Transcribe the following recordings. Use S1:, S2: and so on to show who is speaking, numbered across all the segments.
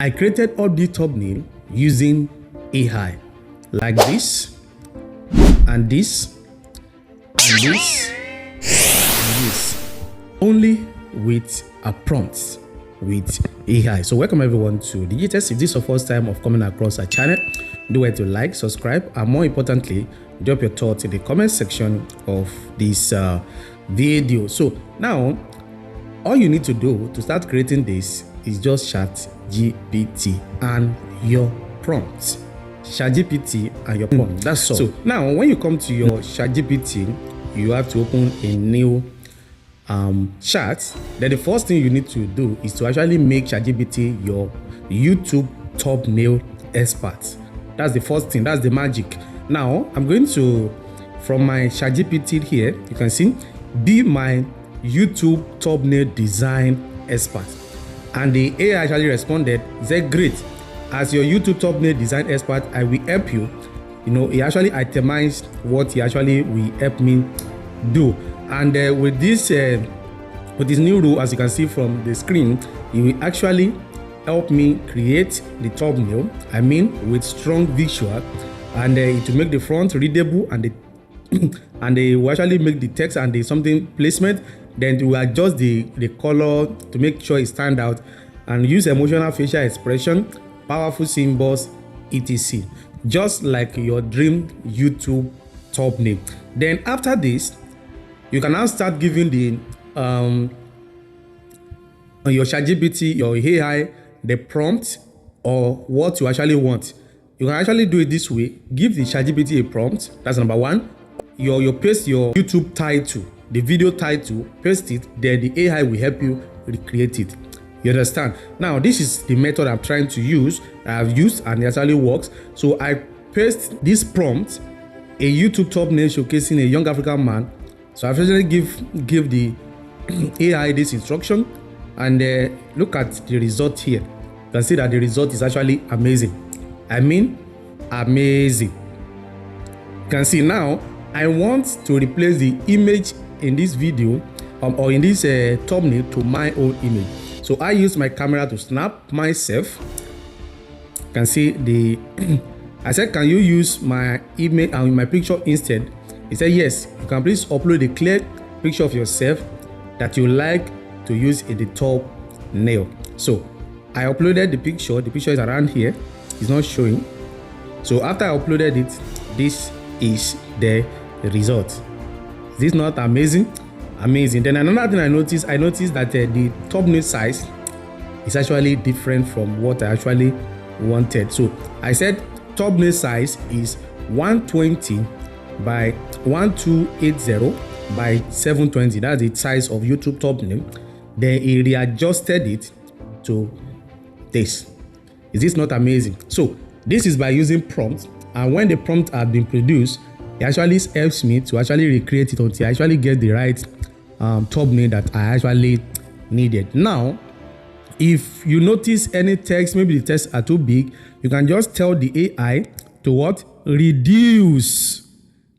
S1: I created all the thumbnail using AI, like this, and this, and this, and this, only with a prompt with AI. So welcome everyone to Digitex. If this is your first time of coming across our channel, do it to like, subscribe, and more importantly, drop your thoughts in the comment section of this video. So now, all you need to do to start creating this is just ChatGPT and your prompts. ChatGPT and your prompt. That's all. So now, when you come to your ChatGPT, you have to open a new chat. Then the first thing you need to do is to actually make ChatGPT your YouTube thumbnail expert. That's the first thing. That's the magic. Now I'm going to, from my ChatGPT here, you can see, be my YouTube thumbnail design expert. And the AI actually responded, said, great, as your YouTube thumbnail design expert, I will help you. You know, he actually itemized what he actually will help me do. And with this new rule, as you can see from the screen, he will actually help me create the thumbnail. I mean, with strong visual, and it will make the front readable, and and they will actually make the text and the something placement. Then to adjust the color to make sure it stand out, and use emotional facial expression, powerful symbols, etc. Just like your dream YouTube thumbnail. Then after this, you can now start giving the your ChatGPT, your AI, the prompt or what you actually want. You can actually do it this way. Give the ChatGPT a prompt. That's number one. You paste your YouTube title, the video title, paste it, then the AI will help you recreate it. You understand? Now, this is the method I'm trying to use. I've used and it actually works. So I paste this prompt, a YouTube thumbnail showcasing a young African man. So I actually give the AI this instruction, and look at the result here. You can see that the result is actually amazing. I mean, amazing. You can see now, I want to replace the image in this video or in this thumbnail to my own image. So I use my camera to snap myself. You can see the I said, can you use my image and my picture instead? He said, yes. You can please upload a clear picture of yourself that you like to use in the thumbnail. So I uploaded the picture. The picture is around here. It's not showing. So after I uploaded it, this is the result. Is this not amazing? Amazing. Then another thing I noticed that the thumbnail size is actually different from what I actually wanted. So I said thumbnail size is 120 by 1280 by 720. That's the size of YouTube thumbnail. Then he readjusted it to this. Is this not amazing? So this is by using prompts, and when the prompt has been produced, it actually helps me to actually recreate it until I actually get the right thumbnail that I actually needed. Now, if you notice any text, maybe the text are too big, you can just tell the AI to what? Reduce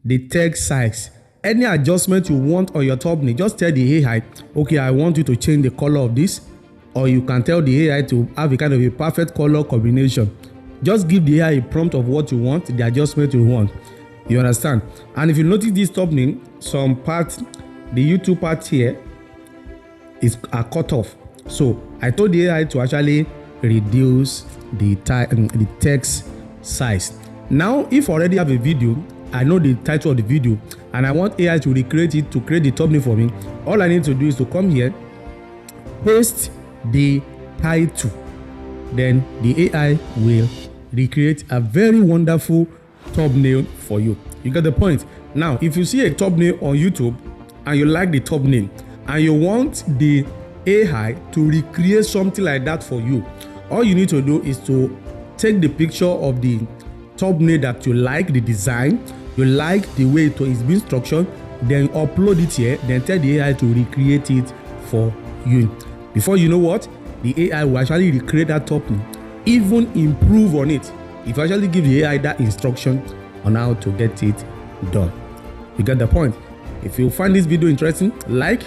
S1: the text size. Any adjustment you want on your thumbnail, just tell the AI, okay, I want you to change the color of this, or you can tell the AI to have a kind of a perfect color combination. Just give the AI a prompt of what you want, the adjustment you want. You understand? And if you notice this thumbnail, some part, the YouTube part here is a cutoff. So I told the AI to actually reduce the text size. Now, if I already have a video, I know the title of the video, and I want AI to recreate it to create the thumbnail for me, all I need to do is to come here, paste the title, then the AI will recreate a very wonderful thumbnail for you. You get the point? Now, if you see a thumbnail on YouTube and you like the thumbnail and you want the AI to recreate something like that for you, all you need to do is to take the picture of the thumbnail that you like, the design, you like the way it is being structured, then upload it here, then tell the AI to recreate it for you. Before you know what, the AI will actually recreate that thumbnail, even improve on it. If you actually give the AI that instruction on how to get it done. You get the point? If you find this video interesting, like,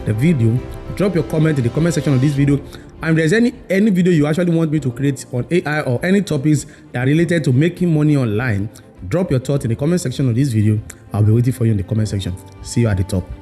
S1: the video. Drop your comment in the comment section of this video. And if there's any video you actually want me to create on AI or any topics that are related to making money online, drop your thoughts in the comment section of this video. I'll be waiting for you in the comment section. See you at the top.